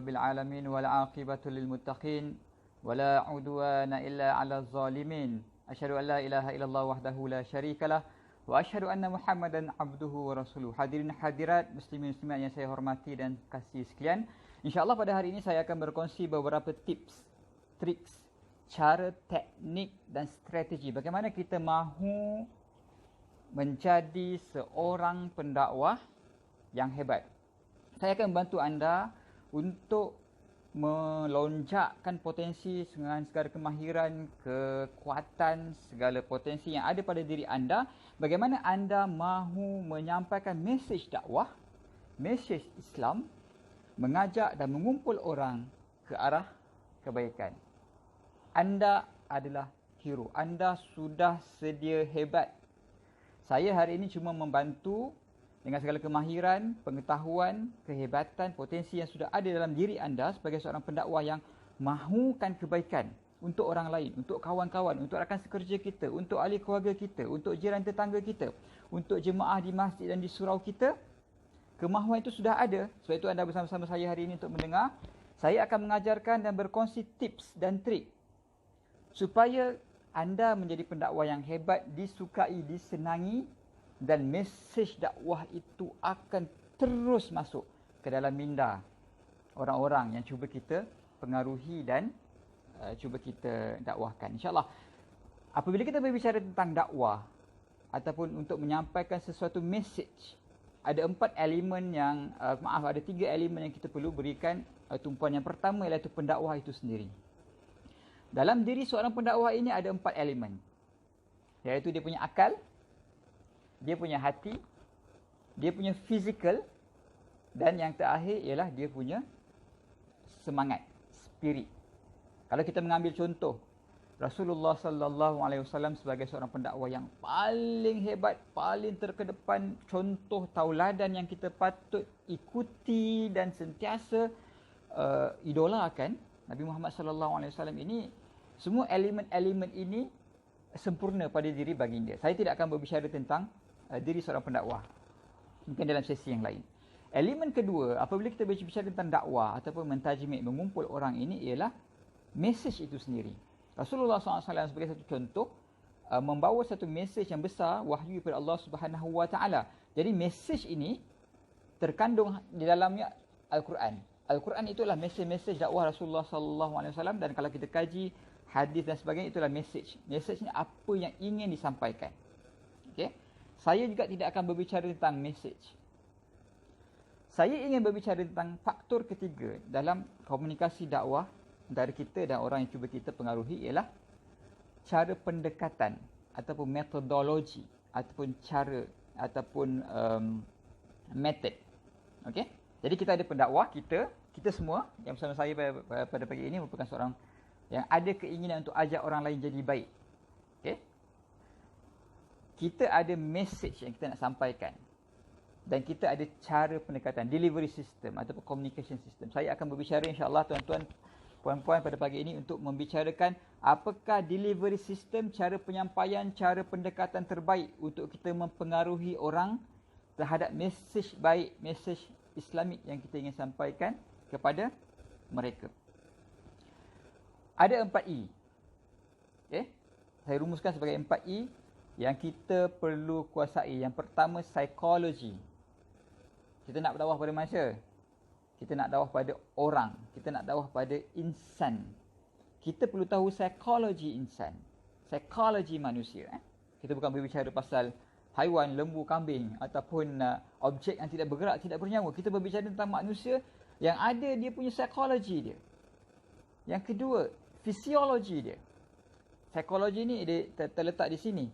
rabbil alamin wal aqibatu lil muttaqin wala udwana illa 'alal zalimin. Asyhadu an la ilaha illallah wahdahu la syarikalah wa asyhadu anna Muhammadan abduhu wa rasuluh. Hadirin hadirat muslimin muslimat yang saya hormati dan kasih sekalian, insya-Allah pada hari ini saya akan berkongsi beberapa tips, triks, cara, teknik dan strategi bagaimana kita mahu menjadi seorang pendakwah yang hebat. Saya akan membantu anda untuk melonjakkan potensi dengan segala kemahiran, kekuatan, segala potensi yang ada pada diri anda. Bagaimana anda mahu menyampaikan mesej dakwah, mesej Islam, mengajak dan mengumpul orang ke arah kebaikan. Anda adalah hero. Anda sudah sedia hebat. Saya hari ini cuma membantu dengan segala kemahiran, pengetahuan, kehebatan, potensi yang sudah ada dalam diri anda sebagai seorang pendakwah yang mahukan kebaikan untuk orang lain, untuk kawan-kawan, untuk rakan sekerja kita, untuk ahli keluarga kita, untuk jiran tetangga kita, untuk jemaah di masjid dan di surau kita. Kemahuan itu sudah ada. Sebab itu anda bersama-sama saya hari ini untuk mendengar. Saya akan mengajarkan dan berkongsi tips dan trik supaya anda menjadi pendakwah yang hebat, disukai, disenangi, dan mesej dakwah itu akan terus masuk ke dalam minda orang-orang yang cuba kita pengaruhi dan cuba kita dakwahkan. InsyaAllah, apabila kita berbicara tentang dakwah ataupun untuk menyampaikan sesuatu mesej, ada 4 elemen yang, ada 3 elemen yang kita perlu berikan tumpuan. Yang pertama ialah pendakwah itu sendiri. Dalam diri seorang pendakwah ini ada 4 elemen, iaitu dia punya akal, dia punya hati, dia punya fizikal, dan yang terakhir ialah dia punya semangat, spirit. Kalau kita mengambil contoh, Rasulullah sallallahu alaihi wasallam sebagai seorang pendakwah yang paling hebat, paling terkedepan, contoh tauladan yang kita patut ikuti dan sentiasa idolakan, Nabi Muhammad sallallahu alaihi wasallam ini, semua elemen-elemen ini sempurna pada diri baginda. Saya tidak akan berbicara tentang diri seorang pendakwah, mungkin dalam sesi yang lain. Elemen kedua, apabila kita berbicara tentang dakwah ataupun mentajmid, mengumpul orang ini, ialah mesej itu sendiri. Rasulullah SAW sebagai satu contoh membawa satu mesej yang besar, wahyu daripada Allah Subhanahu Wa Taala. Jadi mesej ini terkandung di dalamnya Al-Quran. Al-Quran itulah mesej-mesej dakwah Rasulullah SAW, dan kalau kita kaji hadis dan sebagainya, itulah mesej. Mesejnya apa yang ingin disampaikan. Okey. Saya juga tidak akan berbicara tentang mesej. Saya ingin berbicara tentang faktor ketiga dalam komunikasi dakwah antara kita dan orang yang cuba kita pengaruhi, ialah cara pendekatan ataupun metodologi ataupun cara ataupun method. Okey? Jadi kita ada pendakwah, kita semua yang bersama saya pada pagi ini merupakan seorang yang ada keinginan untuk ajak orang lain jadi baik. Okey? Kita ada message yang kita nak sampaikan, dan kita ada cara pendekatan, delivery system ataupun communication system. Saya akan berbicara insya-Allah tuan-tuan, puan-puan pada pagi ini untuk membicarakan apakah delivery system, cara penyampaian, cara pendekatan terbaik untuk kita mempengaruhi orang terhadap message baik, message Islamik yang kita ingin sampaikan kepada mereka. Ada 4E. Okay? Saya rumuskan sebagai 4E yang kita perlu kuasai. Yang pertama, psikologi. Kita nak dakwah pada manusia. Kita nak dakwah pada orang. Kita nak dakwah pada insan. Kita perlu tahu psikologi insan. Psikologi manusia. Kita bukan berbicara pasal haiwan, lembu, kambing ataupun objek yang tidak bergerak, tidak bernyawa. Kita berbicara tentang manusia yang ada dia punya psikologi dia. Yang kedua, fisiologi dia. Psikologi ni dia terletak di sini.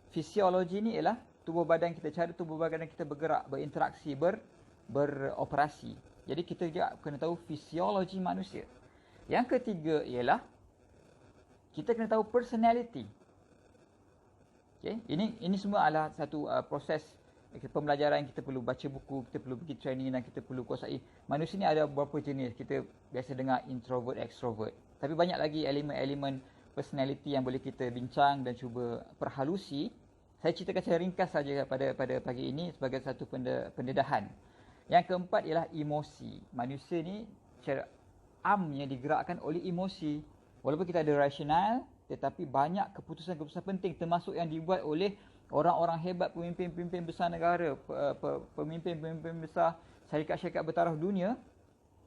Fisiologi ni ialah tubuh badan kita, cara tubuh badan kita bergerak, berinteraksi, beroperasi. Jadi kita juga kena tahu fisiologi manusia. Yang ketiga ialah kita kena tahu personality. Okay? Ini semua adalah satu proses pembelajaran yang kita perlu baca buku, kita perlu pergi training dan kita perlu kuasai. Manusia ni ada beberapa jenis. Kita biasa dengar introvert, extrovert. Tapi banyak lagi elemen-elemen personality yang boleh kita bincang dan cuba perhalusi. Saya ceritakan secara ringkas saja pada pagi ini sebagai satu pendedahan. Yang keempat ialah emosi. Manusia ni secara amnya digerakkan oleh emosi. Walaupun kita ada rasional, tetapi banyak keputusan-keputusan penting termasuk yang dibuat oleh orang-orang hebat, pemimpin-pemimpin besar negara, pemimpin-pemimpin besar syarikat-syarikat bertaraf dunia,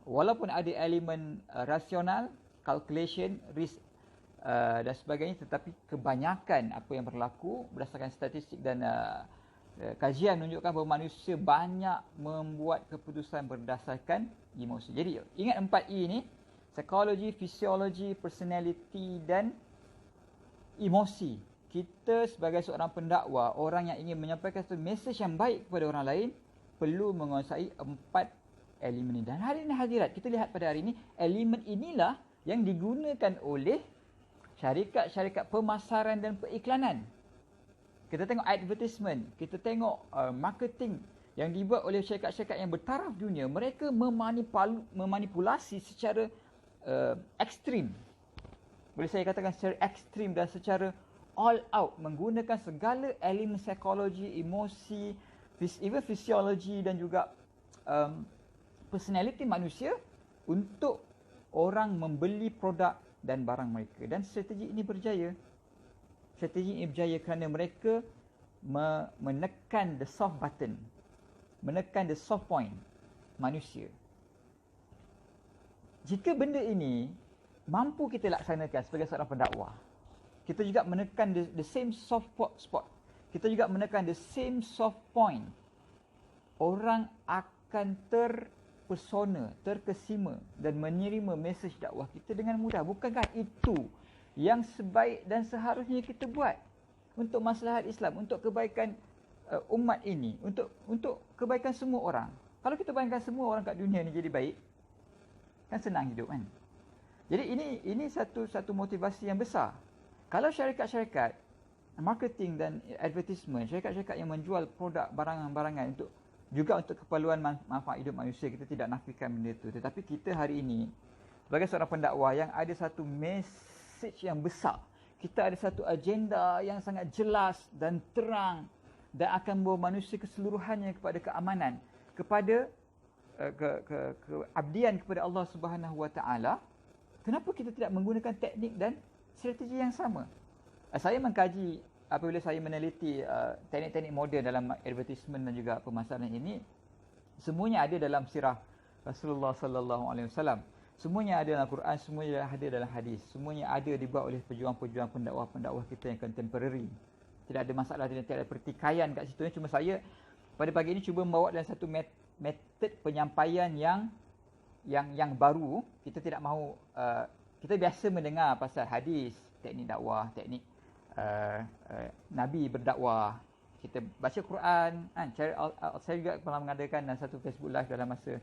walaupun ada elemen rasional, calculation, risk dan sebagainya, tetapi kebanyakan apa yang berlaku berdasarkan statistik dan kajian menunjukkan bahawa manusia banyak membuat keputusan berdasarkan emosi. Jadi ingat 4E ni, psikologi, fisiologi, personality dan emosi. Kita sebagai seorang pendakwa, orang yang ingin menyampaikan satu mesej yang baik kepada orang lain, perlu menguasai 4 elemen ini. Dan hari ini hadirat, kita lihat pada hari ini, elemen inilah yang digunakan oleh syarikat-syarikat pemasaran dan periklanan. Kita tengok advertisement, kita tengok marketing yang dibuat oleh syarikat-syarikat yang bertaraf dunia. Mereka memanipulasi secara ekstrim. Boleh saya katakan secara ekstrim dan secara all out, menggunakan segala elemen psikologi, emosi, even fisiologi dan juga personality manusia untuk orang membeli produk dan barang mereka. Dan strategi ini berjaya. Strategi ini berjaya kerana mereka menekan the soft button, menekan the soft point manusia. Jika benda ini mampu kita laksanakan sebagai seorang pendakwah, kita juga menekan the same soft spot. Kita juga menekan the same soft point. Orang akan terpesona, terkesima dan menerima mesej dakwah kita dengan mudah. Bukankah itu yang sebaik dan seharusnya kita buat untuk maslahat Islam, untuk kebaikan umat ini, untuk kebaikan semua orang. Kalau kita bayangkan semua orang kat dunia ni jadi baik, kan senang hidup kan. Jadi ini satu motivasi yang besar. Kalau syarikat-syarikat marketing dan advertisement, syarikat-syarikat yang menjual produk barangan-barangan juga untuk keperluan manfaat hidup manusia, kita tidak nafikan benda itu. Tetapi kita hari ini sebagai seorang pendakwah yang ada satu message yang besar, kita ada satu agenda yang sangat jelas dan terang dan akan membawa manusia keseluruhannya kepada keamanan, kepada keabdian kepada Allah Subhanahu Wa Taala. Kenapa kita tidak menggunakan teknik dan strategi yang sama? Saya mengkaji apabila saya meneliti teknik-teknik moden dalam advertisement dan juga pemasaran ini, semuanya ada dalam sirah Rasulullah sallallahu alaihi wasallam. Semuanya ada dalam Quran, semuanya ada dalam hadis. Semuanya ada dibuat oleh pejuang-pejuang pendakwah-pendakwah kita yang contemporary. Tidak ada masalah, tidak ada pertikaian kat situ. Cuma saya pada pagi ini cuba membawa dalam satu metod penyampaian yang baru. Kita tidak mahu, kita biasa mendengar pasal hadis, teknik dakwah, teknik Nabi berdakwah. Kita baca Quran, kan? Saya juga pernah mengadakan satu Facebook Live dalam masa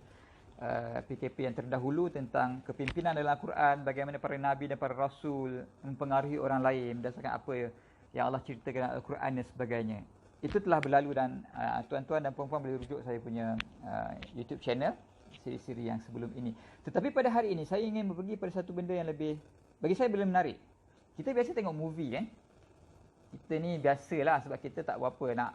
PKP yang terdahulu tentang kepimpinan dalam Quran, bagaimana para Nabi dan para Rasul mempengaruhi orang lain berdasarkan apa yang Allah ceritakan dalam Al-Quran dan sebagainya. Itu telah berlalu dan tuan-tuan dan puan-puan boleh rujuk saya punya YouTube channel, siri-siri yang sebelum ini. Tetapi pada hari ini saya ingin pergi pada satu benda yang lebih, bagi saya belum menarik. Kita biasa tengok movie kan. Kita ni biasalah sebab kita tak berapa nak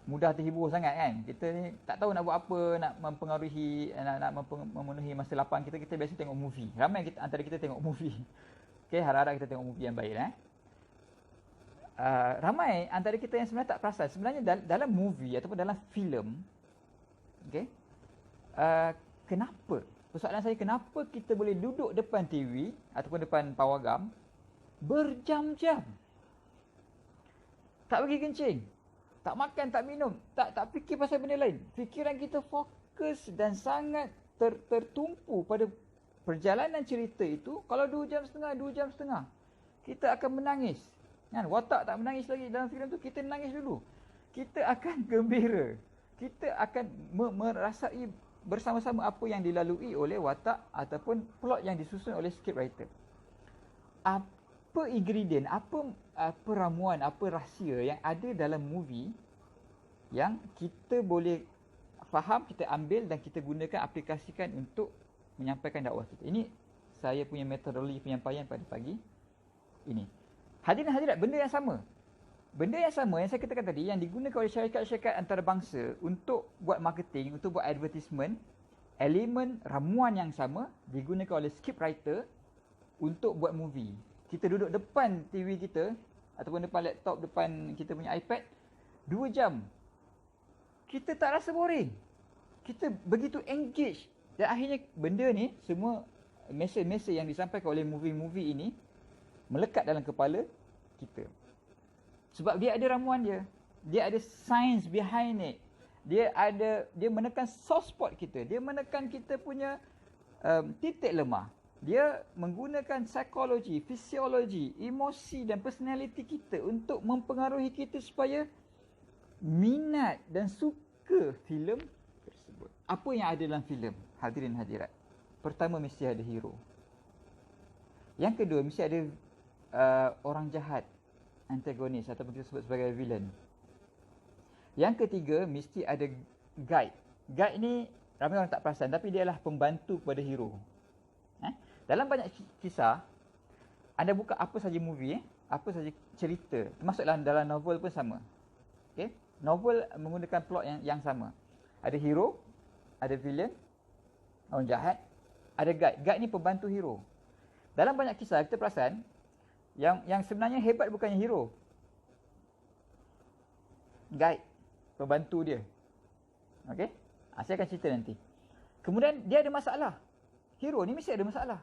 mudah terhibur sangat kan. Kita ni tak tahu nak buat apa, nak mempengaruhi, nak memenuhi masa lapang kita. Kita biasa tengok movie. Ramai antara kita tengok movie. Okay, harap-harap kita tengok movie yang baik lah. Ramai antara kita yang sebenarnya tak perasan. Sebenarnya dalam movie ataupun dalam filem, okay, kenapa? Persoalan saya, kenapa kita boleh duduk depan TV ataupun depan pawagam berjam-jam? Tak pergi kencing, tak makan, tak minum, tak fikir pasal benda lain. Fikiran kita fokus dan sangat tertumpu pada perjalanan cerita itu. Kalau 2 jam setengah, kita akan menangis. Kan? Watak tak menangis lagi dalam filem tu, kita menangis dulu. Kita akan gembira. Kita akan merasai bersama-sama apa yang dilalui oleh watak ataupun plot yang disusun oleh scriptwriter. Apa ingredient, apa ramuan, apa rahsia yang ada dalam movie yang kita boleh faham, kita ambil dan kita gunakan, aplikasikan untuk menyampaikan dakwah kita. Ini saya punya metodologi penyampaian pada pagi ini. Hadirin hadirat, benda yang sama. Benda yang sama yang saya katakan tadi, yang digunakan oleh syarikat-syarikat antarabangsa untuk buat marketing, untuk buat advertisement, elemen ramuan yang sama digunakan oleh scriptwriter untuk buat movie. Kita duduk depan TV kita ataupun depan laptop, depan kita punya iPad 2 jam. Kita tak rasa boring. Kita begitu engage. Dan akhirnya benda ni, semua mesej-mesej yang disampaikan oleh movie-movie ini melekat dalam kepala kita. Sebab dia ada ramuan dia. Dia ada science behind it. Dia menekan soft spot kita. Dia menekan kita punya titik lemah. Dia menggunakan psikologi, fisiologi, emosi dan personality kita untuk mempengaruhi kita supaya minat dan suka filem tersebut. Apa yang ada dalam filem, hadirin hadirat? Pertama, mesti ada hero. Yang kedua, mesti ada orang jahat, antagonis ataupun kita sebut sebagai villain. Yang ketiga, mesti ada guide. Guide ni ramai orang tak perasan, tapi dia adalah pembantu kepada hero. Dalam banyak kisah, anda buka apa saja movie, apa saja cerita, termasuk dalam novel pun sama. Okay? Novel menggunakan plot yang sama. Ada hero, ada villain, orang jahat, ada guide. Guide ni pembantu hero. Dalam banyak kisah kita perasan yang sebenarnya hebat bukannya hero. Guide, pembantu dia. Okey? Saya akan cerita nanti. Kemudian dia ada masalah. Hero ni mesti ada masalah.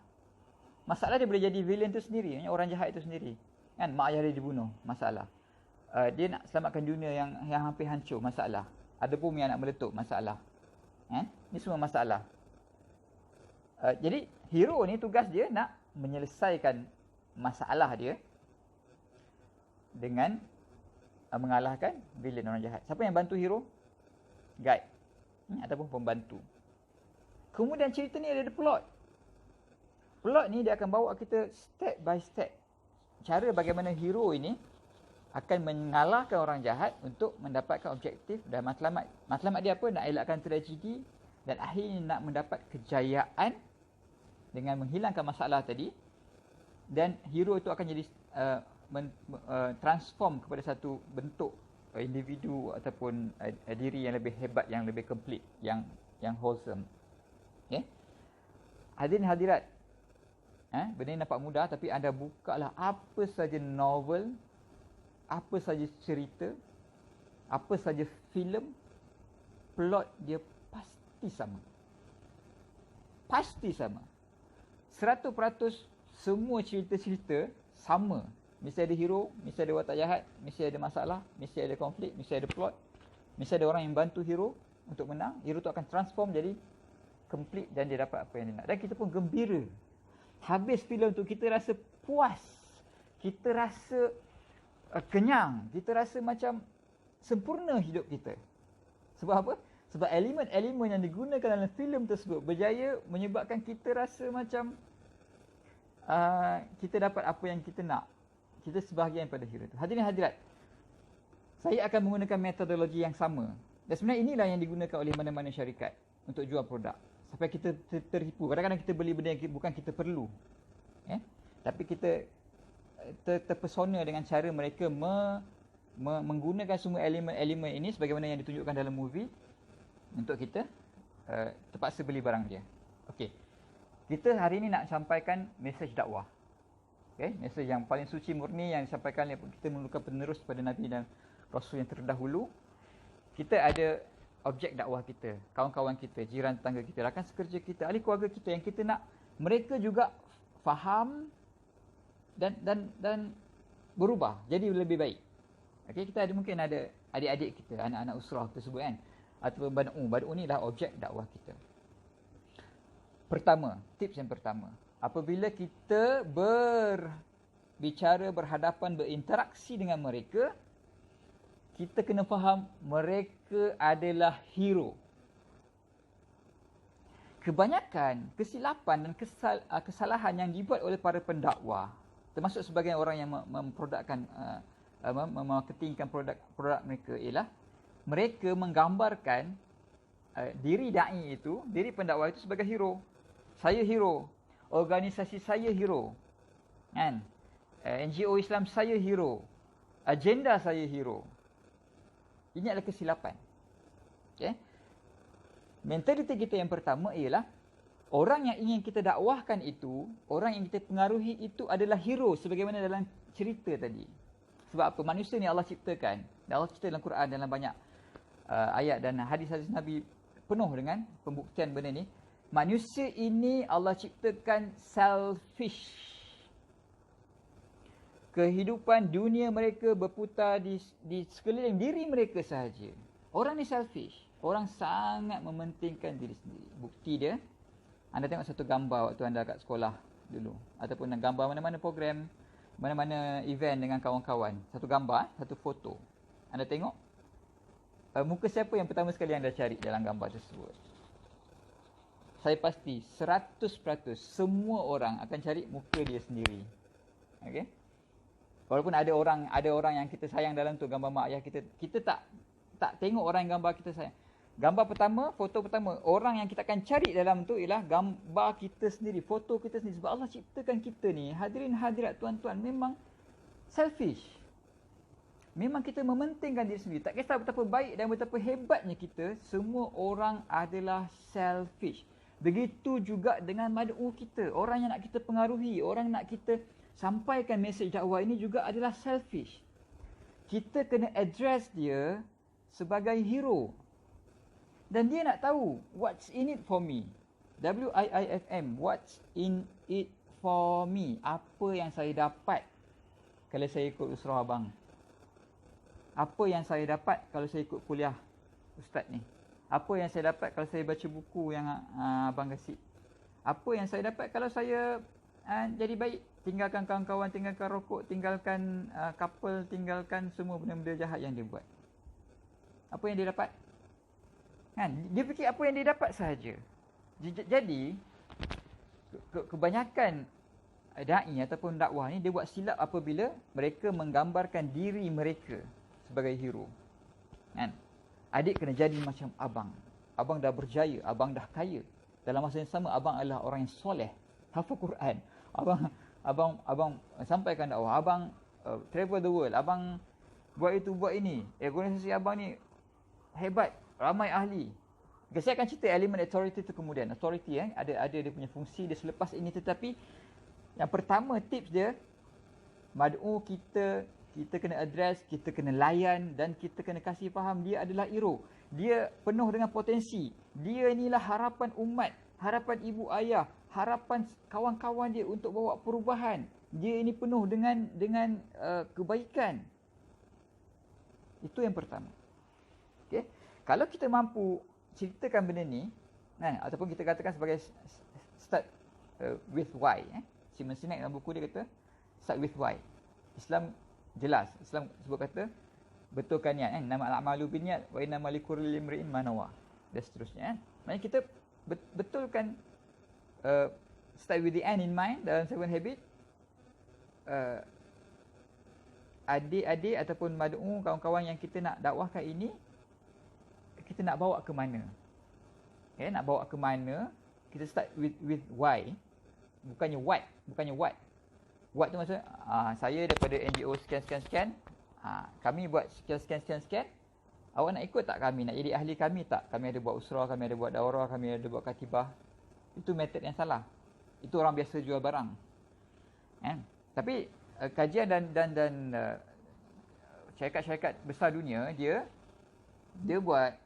Masalah dia boleh jadi villain tu sendiri, orang jahat itu sendiri. Kan mak ayah dia dibunuh, masalah. Dia nak selamatkan dunia yang hampir hancur, masalah. Ada bom yang nak meletup, masalah. Ni semua masalah. Jadi hero ni tugas dia nak menyelesaikan masalah dia dengan mengalahkan villain, orang jahat. Siapa yang bantu hero? Guide. Ataupun pembantu. Kemudian cerita ni ada plot. Plot ni dia akan bawa kita step by step. Cara bagaimana hero ini akan mengalahkan orang jahat untuk mendapatkan objektif dan matlamat. Matlamat dia apa? Nak elakkan tragedi dan akhirnya nak mendapat kejayaan dengan menghilangkan masalah tadi. Dan hero itu akan jadi transform kepada satu bentuk individu ataupun diri yang lebih hebat, yang lebih complete, yang wholesome. Okay? Hadirin hadirat, benda ni nampak mudah, tapi anda bukalah apa saja novel, apa saja cerita, apa saja filem, plot dia pasti sama. Pasti sama. 100% semua cerita-cerita sama. Mesti ada hero, mesti ada watak jahat, mesti ada masalah, mesti ada konflik, mesti ada plot, mesti ada orang yang bantu hero untuk menang. Hero tu akan transform jadi complete dan dia dapat apa yang dia nak. Dan kita pun gembira. Habis filem tu kita rasa puas. Kita rasa kenyang. Kita rasa macam sempurna hidup kita. Sebab apa? Sebab elemen-elemen yang digunakan dalam filem tersebut berjaya menyebabkan kita rasa macam kita dapat apa yang kita nak. Kita sebahagian pada hero itu. Hadirin hadirat, saya akan menggunakan metodologi yang sama. Dan sebenarnya inilah yang digunakan oleh mana-mana syarikat untuk jual produk. Sampai kita tertipu. Kadang-kadang kita beli benda yang bukan kita perlu. Tapi kita terpesona dengan cara mereka menggunakan semua elemen-elemen ini sebagaimana yang ditunjukkan dalam movie untuk kita terpaksa beli barang dia. Okey. Kita hari ini nak sampaikan mesej dakwah. Okay, mesej yang paling suci murni yang disampaikan oleh kita memerlukan penerus kepada Nabi dan Rasul yang terdahulu. Kita ada objek dakwah kita, kawan-kawan kita, jiran tetangga kita, rakan sekerja kita, ahli keluarga kita yang kita nak mereka juga faham dan berubah jadi lebih baik. Okey, kita ada mungkin ada adik-adik kita, anak-anak usrah tersebut kan, atau bad'u ni dah objek dakwah kita. Pertama, tips yang pertama, apabila kita berbicara, berhadapan, berinteraksi dengan mereka, kita kena faham mereka adalah hero. Kebanyakan kesilapan dan kesalahan yang dibuat oleh para pendakwah, termasuk sebagian orang yang memprodukkan, memarketingkan produk mereka, ialah mereka menggambarkan diri da'i itu, diri pendakwah itu sebagai hero. Saya hero. Organisasi saya hero. Kan? NGO Islam saya hero. agenda saya hero. Ini adalah kesilapan. Okay? Mentaliti kita yang pertama ialah orang yang ingin kita dakwahkan itu, orang yang kita pengaruhi itu adalah hero sebagaimana dalam cerita tadi. Sebab apa? Manusia ni Allah ciptakan. Dan Allah cerita dalam Quran, dalam banyak ayat dan hadis-hadis Nabi penuh dengan pembuktian benda ni. Manusia ini Allah ciptakan selfish. Kehidupan dunia mereka berputar di sekeliling diri mereka sahaja. Orang ni selfish. Orang sangat mementingkan diri sendiri. Bukti dia, anda tengok satu gambar waktu anda kat sekolah dulu. Ataupun gambar mana-mana program, mana-mana event dengan kawan-kawan. Satu gambar, satu foto. Anda tengok, muka siapa yang pertama sekali anda cari dalam gambar tersebut? Saya pasti 100% semua orang akan cari muka dia sendiri. Okey? Walaupun ada orang yang kita sayang dalam tu, gambar mak ayah kita, kita tak tengok orang yang gambar kita sayang. Gambar pertama, foto pertama, orang yang kita akan cari dalam tu ialah gambar kita sendiri, foto kita sendiri. Sebab Allah ciptakan kita ni, hadirin hadirat tuan-tuan, memang selfish. Memang kita mementingkan diri sendiri. Tak kisah betapa baik dan betapa hebatnya kita, semua orang adalah selfish. Begitu juga dengan mad'u kita. Orang yang nak kita pengaruhi, orang yang nak kita sampaikan mesej dakwah ini juga adalah selfish. Kita kena address dia sebagai hero. Dan dia nak tahu, what's in it for me? WIIFM, what's in it for me? Apa yang saya dapat kalau saya ikut usrah abang? Apa yang saya dapat kalau saya ikut kuliah ustaz ni? Apa yang saya dapat kalau saya baca buku yang abang kasih? Apa yang saya dapat kalau saya jadi baik? Tinggalkan kawan-kawan, tinggalkan rokok, tinggalkan couple, tinggalkan semua benda-benda jahat yang dia buat. Apa yang dia dapat? Kan? Dia fikir apa yang dia dapat sahaja. Jadi, kebanyakan da'i ataupun dakwah ni, dia buat silap apabila mereka menggambarkan diri mereka sebagai hero. Kan? Adik kena jadi macam abang. Abang dah berjaya, abang dah kaya. Dalam masa yang sama, abang adalah orang yang soleh, hafal Quran. Abang sampaikan dakwah. Abang travel the world. Abang buat itu, buat ini. Organisasi abang ni hebat, ramai ahli. Okay, saya akan cerita elemen authority tu kemudian. Authority ada dia punya fungsi dia selepas ini, tetapi yang pertama tips dia, mad'u kita kena address, kita kena layan dan kita kena kasih faham dia adalah hero. Dia penuh dengan potensi. Dia inilah harapan umat, harapan ibu ayah, harapan kawan-kawan dia untuk bawa perubahan. Dia ini penuh dengan kebaikan. Itu yang pertama. Okey. Kalau kita mampu ceritakan benda ni, ataupun kita katakan sebagai start with why. Simon Sinek dalam buku dia kata, start with why. Islam jelas. Islam sebut kata, betulkan niat. Nama al-amalu binniyat wa innamal likulli imri'in ma nawa. Dan seterusnya. Maksudnya kita betulkan, start with the end in mind dalam 7 habit. Adik-adik ataupun mad'u, kawan-kawan yang kita nak dakwahkan ini, kita nak bawa ke mana? Okay, nak bawa ke mana? Kita start with why. Bukannya what. What tu maksudnya, saya daripada NGO sekian. Kami buat sekian. Awak nak ikut tak kami? Nak jadi ahli kami tak? Kami ada buat usrah, kami ada buat daurah, kami ada buat katibah. Itu metod yang salah. Itu orang biasa jual barang. Tapi kajian dan syarikat-syarikat besar dunia, dia buat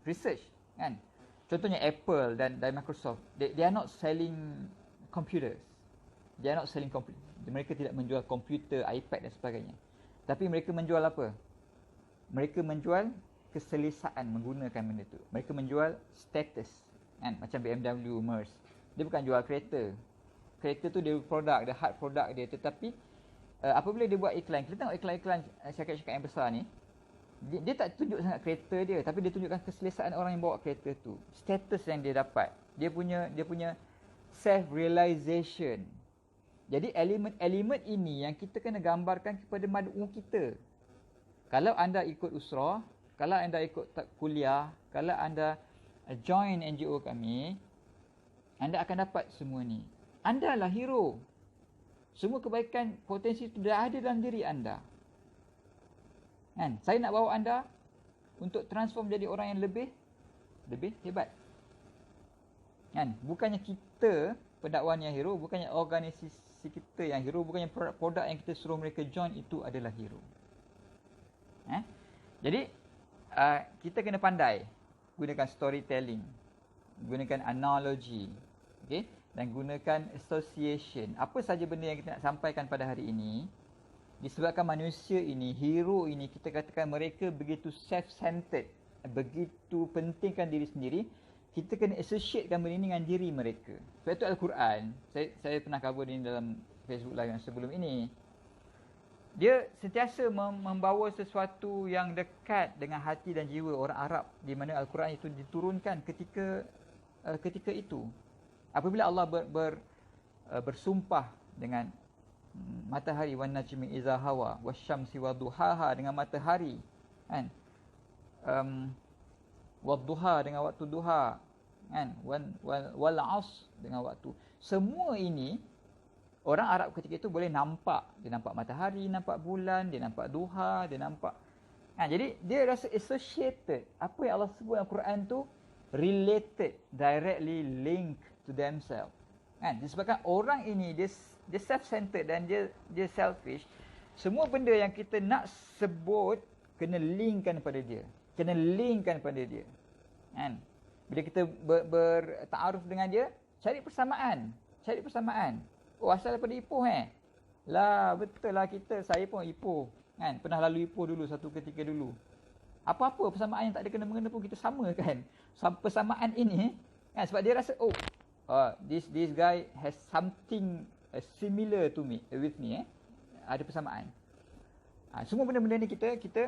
research, kan? Contohnya Apple dan Microsoft, they are not selling computers. They are not selling computer. Mereka tidak menjual komputer, iPad dan sebagainya. Tapi mereka menjual apa? Mereka menjual keselesaan menggunakan benda tu. Mereka menjual status, kan? Macam BMW, Merc. Dia bukan jual kereta. Kereta tu dia produk, dia hard produk dia. Tetapi apabila dia buat iklan, kita tengok iklan-iklan syarikat-syarikat yang besar ni, dia tak tunjuk sangat kereta dia, tapi dia tunjukkan keselesaan orang yang bawa kereta tu. Status yang dia dapat. Dia punya self-realization. Jadi elemen-elemen ini yang kita kena gambarkan kepada mad'u kita. Kalau anda ikut usrah, kalau anda ikut kuliah, kalau anda join NGO kami, anda akan dapat semua ni. Anda lah hero. Semua kebaikan, potensi itu dah ada dalam diri anda. Kan? Saya nak bawa anda untuk transform jadi orang yang lebih hebat. Kan? Bukannya kita pendakwan yang hero, bukannya organisasi kita yang hero, bukannya produk-produk yang kita suruh mereka join itu adalah hero. Jadi kita kena pandai gunakan storytelling, gunakan analogy, okay? Dan gunakan association. Apa saja benda yang kita nak sampaikan pada hari ini, disebabkan manusia ini, hero ini, kita katakan mereka begitu self-centered, begitu pentingkan diri sendiri, kita kena associatekan benda ini dengan diri mereka. Sebab itu Al-Quran, saya pernah cover ini dalam Facebook Live yang sebelum ini, dia sentiasa membawa sesuatu yang dekat dengan hati dan jiwa orang Arab, di mana Al-Quran itu diturunkan ketika itu. Apabila Allah bersumpah dengan matahari, wan najmi iza hawa wasyamsi waduhaha, dengan matahari, kan, wadduha dengan waktu duha, kan, wal asr dengan waktu. Semua ini orang Arab ketika itu boleh nampak. Dia nampak matahari, nampak bulan, dia nampak duha, dia nampak. Jadi dia rasa associated. Apa yang Allah sebut dalam Quran tu related, directly linked to themselves. Disebabkan orang ini dia self-centered dan dia selfish. Semua benda yang kita nak sebut kena linkkan pada dia. Kena linkkan pada dia. Bila kita bertaaruf dengan dia, cari persamaan. Cari persamaan. Oh, asal daripada Ipoh Lah, betul lah saya pun Ipoh. Pernah lalu Ipoh dulu, satu ketika dulu. Apa-apa persamaan yang tak ada kena-mengena pun kita sama kan. Persamaan ini, sebab dia rasa, this guy has something similar to me, with me. Ada persamaan. Semua benda-benda ni kita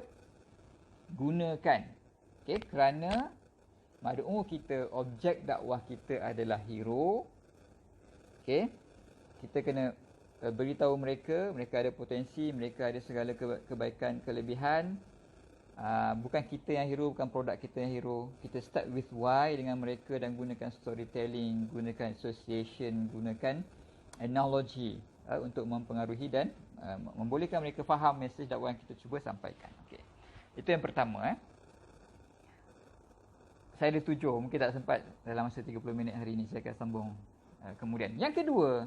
gunakan. Okay, kerana mad'u kita, objek dakwah kita adalah hero. Okay, kita kena beritahu mereka ada potensi, mereka ada segala kebaikan, kelebihan. Bukan kita yang hero, bukan produk kita yang hero. Kita start with why dengan mereka dan gunakan storytelling, gunakan association, gunakan analogy untuk mempengaruhi dan membolehkan mereka faham mesej dakwah yang kita cuba sampaikan. Okay. Itu yang pertama. Saya ada 7, mungkin tak sempat dalam masa 30 minit hari ini, saya akan sambung kemudian. Yang kedua,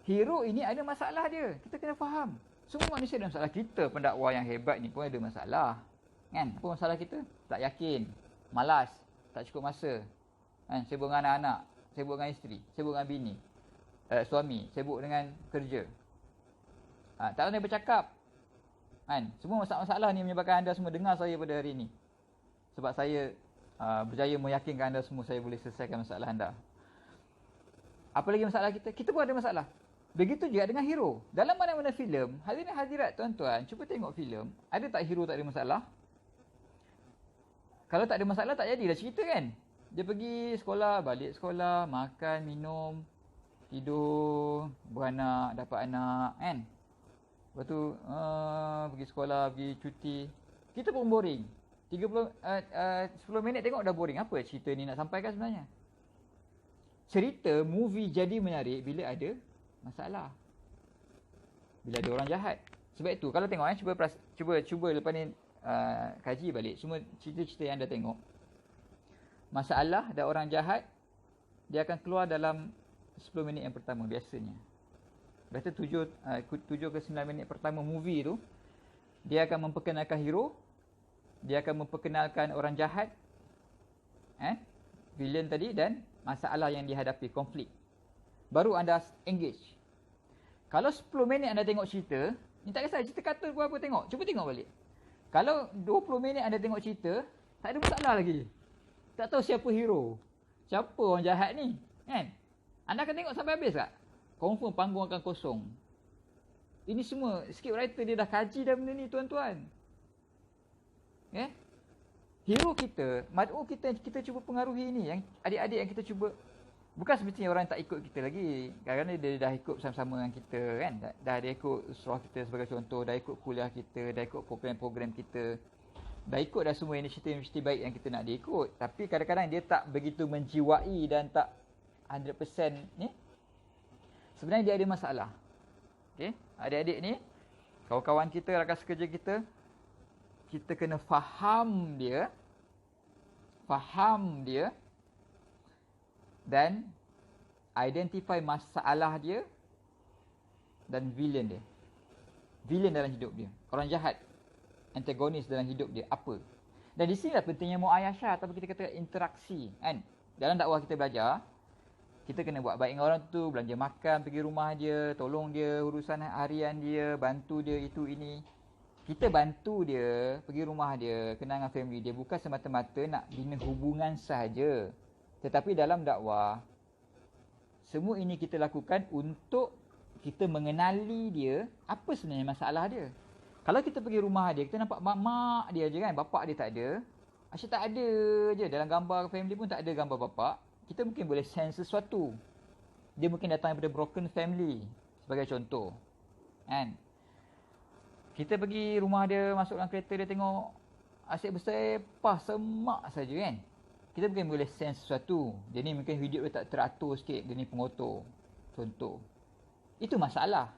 hero ini ada masalah dia. Kita kena faham. Semua manusia ada masalah. Kita pendakwah yang hebat ni pun ada masalah. Apa masalah kita? Tak yakin, malas, tak cukup masa. Sibuk dengan anak-anak, sibuk dengan isteri, sibuk dengan bini, suami, sibuk dengan kerja. Tak pandai bercakap. Semua masalah-masalah ni menyebabkan anda semua dengar saya pada hari ini. Sebab saya berjaya meyakinkan anda semua saya boleh selesaikan masalah anda. Apa lagi masalah kita? Kita pun ada masalah. Begitu juga dengan hero. Dalam mana-mana filem, hadirin hadirat tuan-tuan, cuba tengok filem, ada tak hero tak ada masalah? Kalau tak ada masalah, tak jadilah cerita kan? Dia pergi sekolah, balik sekolah, makan, minum, tidur, beranak, dapat anak, kan? Lepas tu, pergi sekolah, pergi cuti. Kita pun boring. 10 minit tengok dah boring. Apa cerita ni nak sampaikan sebenarnya? Cerita, movie jadi menarik bila ada masalah. Bila ada orang jahat. Sebab itu, kalau tengok cuba lepas ni kaji balik semua cerita-cerita yang anda tengok. Masalah dan orang jahat, dia akan keluar dalam 10 minit yang pertama biasanya. Lepas tu 7 ke 9 minit pertama movie tu, dia akan memperkenalkan hero, dia akan memperkenalkan orang jahat, villain tadi, dan masalah yang dihadapi, konflik. Baru anda engage. Kalau 10 minit anda tengok cerita, ni tak kisah cerita kartun pun apa tengok. Cuba tengok balik. Kalau 20 minit anda tengok cerita, tak ada masalah lagi. Tak tahu siapa hero, siapa orang jahat ni, kan? Anda akan tengok sampai habis tak? Confirm panggung akan kosong. Ini semua script writer dia dah kaji dah benda ni tuan-tuan. Hero kita, mad'u kita cuba pengaruhi ni, yang adik-adik yang kita cuba. Bukan semestinya orang tak ikut kita lagi. Kadang-kadang dia dah ikut bersama-sama dengan kita, kan? Dah dia ikut surah kita sebagai contoh, dah ikut kuliah kita, dah ikut program-program kita, dah ikut dah semua inisiatif-inisiatif baik yang kita nak dia ikut. Tapi kadang-kadang dia tak begitu menjiwai dan tak 100% ni. Sebenarnya dia ada masalah. Okay? Adik-adik ni Kawan-kawan kita, rakan sekerja kita, kita kena faham dia, dan identify masalah dia dan villain dia. Villain dalam hidup dia, orang jahat, antagonis dalam hidup dia apa. Dan di sinilah pentingnya muayashah ataupun kita kata interaksi, kan. Dalam dakwah kita belajar, kita kena buat baik dengan orang tu, belanja makan, pergi rumah dia, tolong dia urusan harian dia, bantu dia itu ini. Kita bantu dia, pergi rumah dia, kenal dengan family dia, bukan semata-mata nak bina hubungan sahaja. Tetapi dalam dakwah, semua ini kita lakukan untuk kita mengenali dia, apa sebenarnya masalah dia. Kalau kita pergi rumah dia, kita nampak mak dia je kan, bapak dia tak ada. Asyik tak ada je, dalam gambar family pun tak ada gambar bapak. Kita mungkin boleh sense sesuatu. Dia mungkin datang daripada broken family, sebagai contoh. Kan? Kita pergi rumah dia, masuk dalam kereta dia, tengok asyik bersepah, semak saja kan. Kita mungkin boleh sense sesuatu. Dia ni mungkin hidup dia tak teratur sikit, dia ni pengotor. Contoh. Itu masalah.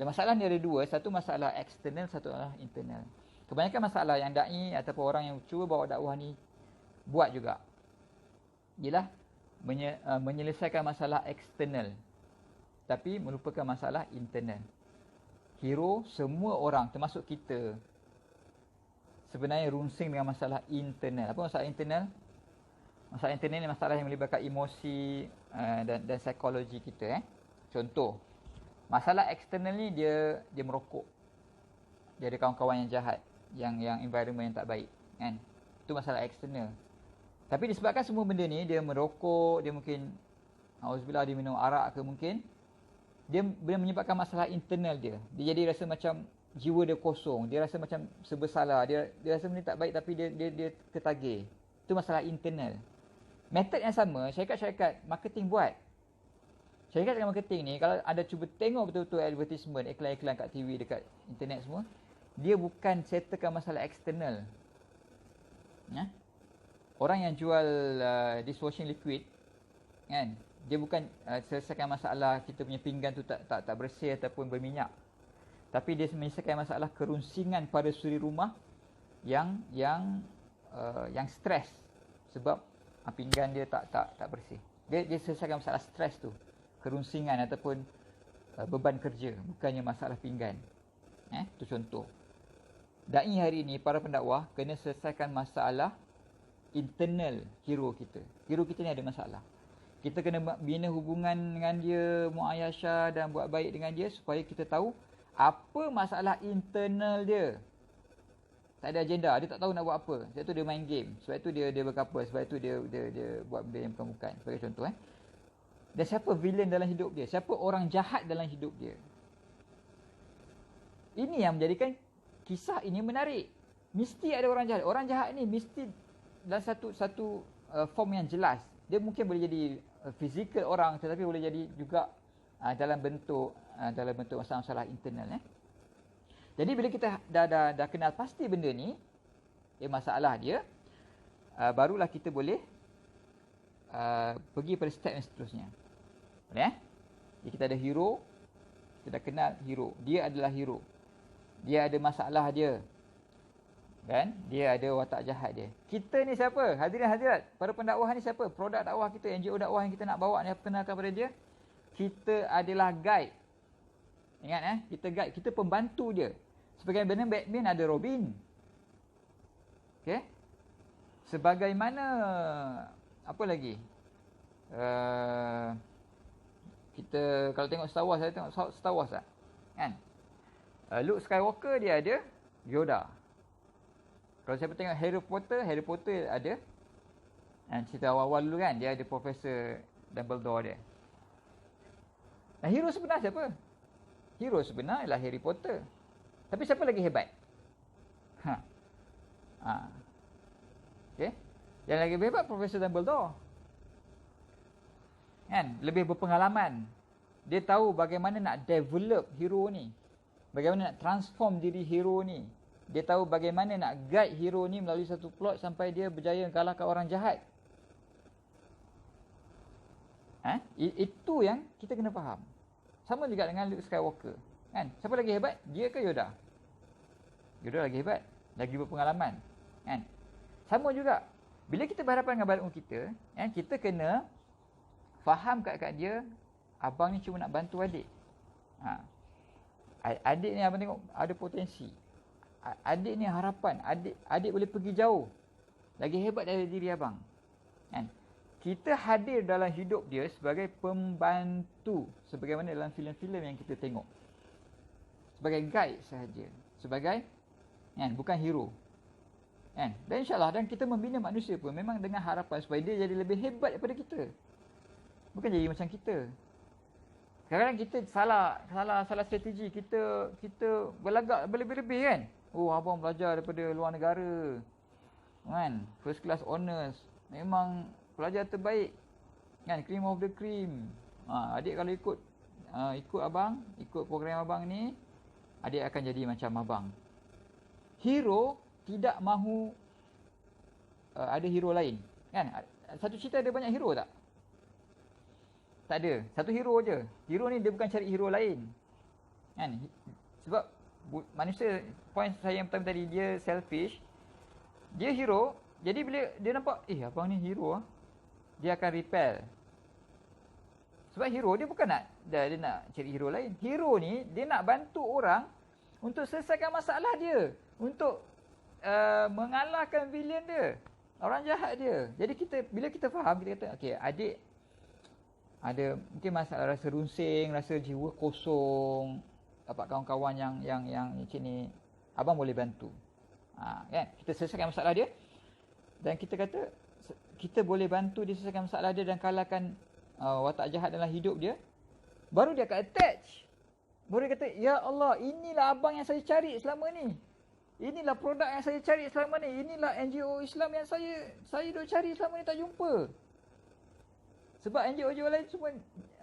Dan masalah ni ada dua, satu masalah eksternal, satu masalah internal. Kebanyakan masalah yang da'i ataupun orang yang cuba bawa dakwah ni buat juga, ialah menyelesaikan masalah eksternal, tapi melupakan masalah internal. Hero, semua orang termasuk kita sebenarnya runsing dengan masalah internal. Apa masalah internal? Masalah internal ni masalah yang melibatkan emosi dan psikologi kita. Contoh, masalah eksternal ni dia merokok. Dia ada kawan-kawan yang jahat, yang environment yang tak baik, kan? Itu masalah eksternal. Tapi disebabkan semua benda ni, dia merokok, dia mungkin auzubillah dia minum arak ke mungkin, dia menyebabkan masalah internal dia. Dia jadi rasa macam jiwa dia kosong, dia rasa macam bersalah, dia rasa benda tak baik tapi dia tertagih. Itu masalah internal. Metod yang sama syarikat-syarikat marketing buat. Syarikat marketing ni kalau ada cuba tengok betul-betul advertisement, iklan-iklan kat TV, dekat internet semua, dia bukan settlekan masalah eksternal. Ya? Orang yang jual dishwashing liquid, kan, dia bukan selesaikan masalah kita punya pinggan tu tak bersih ataupun berminyak. Tapi dia menyelesaikan masalah kerunsingan pada suri rumah yang stres sebab pinggan dia tak bersih. Dia selesaikan masalah stres tu, kerunsingan ataupun beban kerja, bukannya masalah pinggan. Itu contoh. Da'i hari ini, para pendakwah kena selesaikan masalah internal hero kita. Hero kita ni ada masalah. Kita kena bina hubungan dengan dia, muayashah dan buat baik dengan dia supaya kita tahu apa masalah internal dia. Tak ada agenda, dia tak tahu nak buat apa. Sebab tu dia main game, sebab tu dia berkapal, sebab tu dia buat benda yang bukan-bukan. Sebagai contoh. Dan siapa villain dalam hidup dia? Siapa orang jahat dalam hidup dia? Ini yang menjadikan kisah ini menarik. Mesti ada orang jahat. Orang jahat ni mesti dalam satu form yang jelas. Dia mungkin boleh jadi fizikal orang, tetapi boleh jadi juga dalam bentuk masalah internal. Jadi bila kita dah kenal pasti benda ni, masalah dia, barulah kita boleh pergi pada step yang seterusnya. Boleh? Jadi kita ada hero, kita dah kenal hero. Dia adalah hero. Dia ada masalah dia. Kan? Dia ada watak jahat dia. Kita ni siapa? Hadirin hadirat, para pendakwah ni siapa? Produk dakwah kita, NGO dakwah yang kita nak bawa ni, kenalkan kepada dia. Kita adalah guide. Ingat kita guide, kita pembantu dia. Sebagai benda Batman ada Robin. Okey? Sebagaimana apa lagi? Kita kalau tengok Star Wars, saya tengok Star Wars tak? Kan? Luke Skywalker dia ada Yoda. Kalau siapa tengok Harry Potter ada. Cerita awal-awal dulu kan, dia ada Profesor Dumbledore dia. Nah, hero sebenar siapa? Hero sebenar ialah Harry Potter. Tapi siapa lagi hebat? Okey. Yang lagi hebat Profesor Dumbledore. Kan? Lebih berpengalaman. Dia tahu bagaimana nak develop hero ni. Bagaimana nak transform diri hero ni. Dia tahu bagaimana nak guide hero ni melalui satu plot sampai dia berjaya kalahkan orang jahat. Itu yang kita kena faham. Sama juga dengan Luke Skywalker. Kan? Siapa lagi hebat? Dia ke Yoda? Yoda lagi hebat, lagi berpengalaman. Kan? Sama juga, bila kita berhadapan dengan balik kita, kan, kita kena faham kat dia, abang ni cuma nak bantu adik. Adik ni abang tengok ada potensi. Adik ni harapan, adik boleh pergi jauh. Lagi hebat dari diri abang. Kan? Kita hadir dalam hidup dia sebagai pembantu, sebagaimana dalam filem-filem yang kita tengok. Sebagai guide sahaja. Sebagai, kan, bukan hero. Kan? Dan insyaAllah, dan kita membina manusia pun memang dengan harapan supaya dia jadi lebih hebat daripada kita. Bukan jadi macam kita. Kadang-kadang kita salah strategi. Kita berlagak berlebih-lebih kan. Oh, abang belajar daripada luar negara. Kan? First class honours. Memang pelajar terbaik. Kan? Cream of the cream. Adik kalau ikut abang, ikut program abang ni, adik akan jadi macam abang. Hero tidak mahu ada hero lain. Kan? Satu cerita ada banyak hero tak? Tak ada. Satu hero je. Hero ni dia bukan cari hero lain. Kan? Sebab manusia, point saya yang pertama tadi, dia selfish. Dia hero. Jadi bila dia nampak, abang ni hero dia akan repel. Sebab hero dia bukan dia nak cari hero lain. Hero ni dia nak bantu orang untuk selesaikan masalah dia, untuk mengalahkan villain dia, orang jahat dia. Jadi bila kita faham, kita kata okey, adik ada mungkin masalah rasa runsing, rasa jiwa kosong, dapat kawan-kawan yang macam ni, abang boleh bantu. Kan? Kita selesaikan masalah dia, dan kita kata kita boleh bantu dia selesaikan masalah dia dan kalahkan watak jahat dalam hidup dia. Baru dia akan attach. Baru dia kata, ya Allah, inilah abang yang saya cari selama ni. Inilah produk yang saya cari selama ni. Inilah NGO Islam yang saya dah cari selama ni, tak jumpa. Sebab NGO lain semua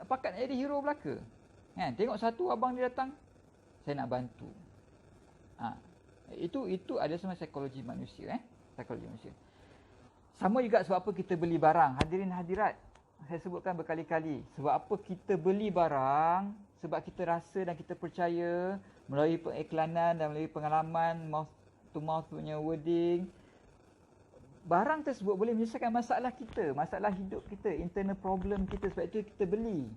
pakat nak jadi hero belaka. Kan? Tengok satu abang dia datang, saya nak bantu. Itu ada semua psikologi manusia. Psikologi manusia. Sama juga sebab apa kita beli barang. Hadirin hadirat, saya sebutkan berkali-kali. Sebab apa kita beli barang? Sebab kita rasa dan kita percaya melalui pengiklanan dan melalui pengalaman mouth to mouth punya wording, barang tersebut boleh menyelesaikan masalah kita, masalah hidup kita, internal problem kita. Sebab itu kita beli.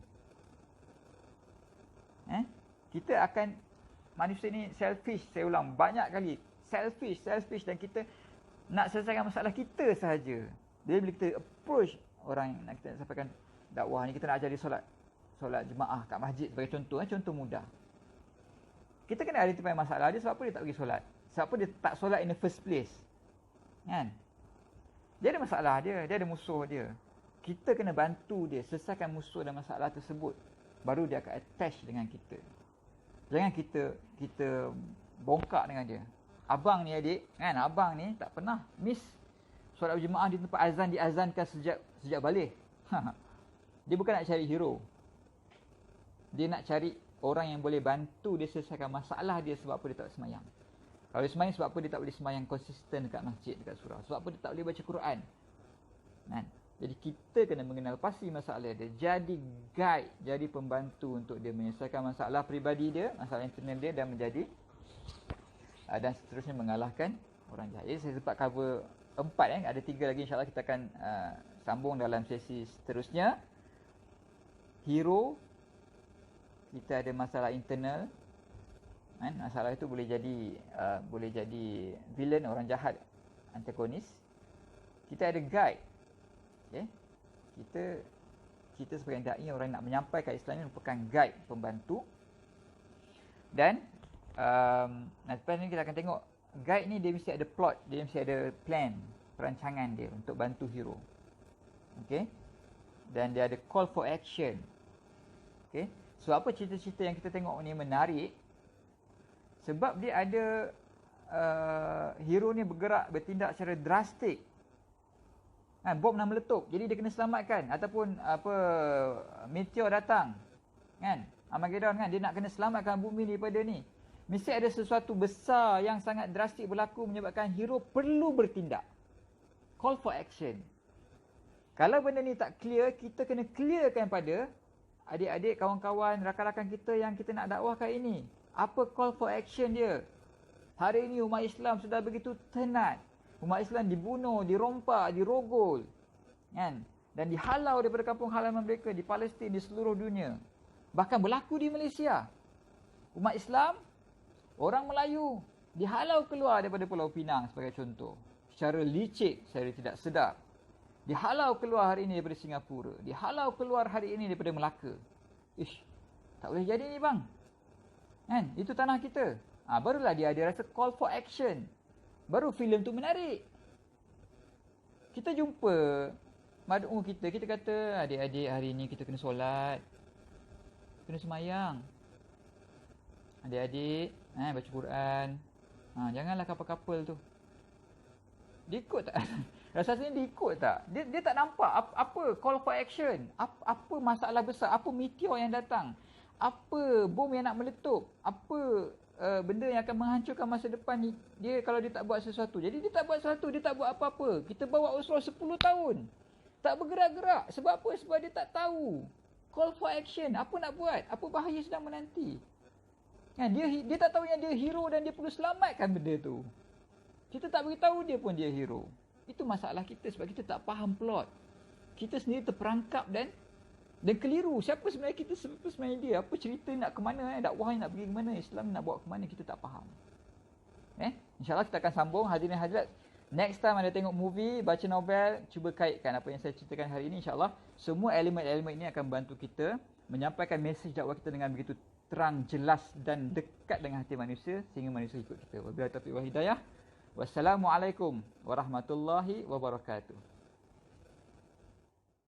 Kita akan, manusia ni selfish, saya ulang banyak kali, selfish, dan kita nak selesaikan masalah kita sahaja. Jadi bila kita approach orang yang nak kita sampaikan dakwah ni, kita nak ajari solat jemaah kat masjid sebagai contoh, contoh mudah. Kita kena identify masalah dia, sebab apa dia tak pergi solat, sebab apa dia tak solat in the first place. Kan? Dia ada masalah dia ada musuh dia. Kita kena bantu dia selesaikan musuh dan masalah tersebut, baru dia akan attach dengan kita. Jangan kita bongkak dengan dia. Abang ni adik, kan, abang ni tak pernah miss solat berjemaah di tempat azan, diazankan sejak balik. Dia bukan nak cari hero. Dia nak cari orang yang boleh bantu dia selesaikan masalah dia. Sebab apa dia tak semayang? Kalau dia semayang, sebab apa dia tak boleh semayang konsisten dekat masjid, dekat surau? Sebab apa dia tak boleh baca Quran? Kan? Jadi kita kena mengenal pasti masalah dia. Jadi guide, jadi pembantu untuk dia menyelesaikan masalah peribadi dia, masalah internal dia, dan menjadi dan seterusnya mengalahkan orang jahat. Jadi saya sempat cover 4, ada 3 lagi, insyaAllah kita akan sambung dalam sesi seterusnya. Hero, kita ada masalah internal, kan? Masalah itu boleh jadi villain, orang jahat, antagonis. Kita ada guide. Okay? Kita sebagai dai, orang yang nak menyampaikan Islam ini, merupakan guide, pembantu. Dan lepas ni kita akan tengok guide ni, dia mesti ada plot, dia mesti ada plan, perancangan dia untuk bantu hero. Okay? Dan dia ada call for action. Okay? Sebab apa cerita-cerita yang kita tengok ni menarik? Sebab dia ada hero ni bertindak secara drastik. Bom nak meletup, jadi dia kena selamatkan. Ataupun meteor datang, kan, Armageddon, kan, dia nak kena selamatkan bumi daripada ni. Mesti ada sesuatu besar yang sangat drastik berlaku menyebabkan hero perlu bertindak. Call for action. Kalau benda ni tak clear, kita kena clearkan pada adik-adik, kawan-kawan, rakan-rakan kita yang kita nak dakwahkan ini. Apa call for action dia? Hari ini umat Islam sudah begitu tenat. Umat Islam dibunuh, dirompak, dirogol. Kan? Dan dihalau daripada kampung halaman mereka di Palestin, di seluruh dunia. Bahkan berlaku di Malaysia. Umat Islam, orang Melayu, dihalau keluar daripada Pulau Pinang sebagai contoh. Secara licik, secara tidak sedar. Dihalau keluar hari ini daripada Singapura. Dihalau keluar hari ini daripada Melaka. Ish, tak boleh jadi ni bang. Kan? Itu tanah kita. Barulah dia ada rasa call for action. Baru filem tu menarik. Kita jumpa mad'u kita kata, adik-adik hari ni kita kena solat. Kena semayang. Adik-adik, baca Quran. Janganlah couple-couple tu. Dia ikut tak? Rasanya dia ikut tak? Dia tak nampak apa call for action. Apa masalah besar, apa meteor yang datang. Apa bom yang nak meletup. Apa benda yang akan menghancurkan masa depan ni, dia kalau dia tak buat sesuatu. Jadi dia tak buat sesuatu, dia tak buat apa-apa. Kita bawa Rasulullah 10 tahun. Tak bergerak-gerak. Sebab apa? Sebab dia tak tahu. Call for action. Apa nak buat? Apa bahaya sedang menanti? Kan? Dia tak tahu yang dia hero dan dia perlu selamatkan benda tu. Kita tak beritahu dia pun dia hero. Itu masalah kita sebab kita tak faham plot. Kita sendiri terperangkap dan keliru. Siapa sebenarnya kita, siapa sebenarnya dia, apa cerita nak ke mana, dakwah nak pergi ke mana, Islam nak bawa ke mana, kita tak faham. InsyaAllah kita akan sambung. Hadirin hadirat, next time anda tengok movie, baca novel, cuba kaitkan apa yang saya ceritakan hari ini. InsyaAllah semua elemen-elemen ini akan bantu kita menyampaikan mesej dakwah kita dengan begitu terang, jelas dan dekat dengan hati manusia sehingga manusia ikut kita. Wabillahi taufiq wal hidayah. Wassalamualaikum warahmatullahi wabarakatuh.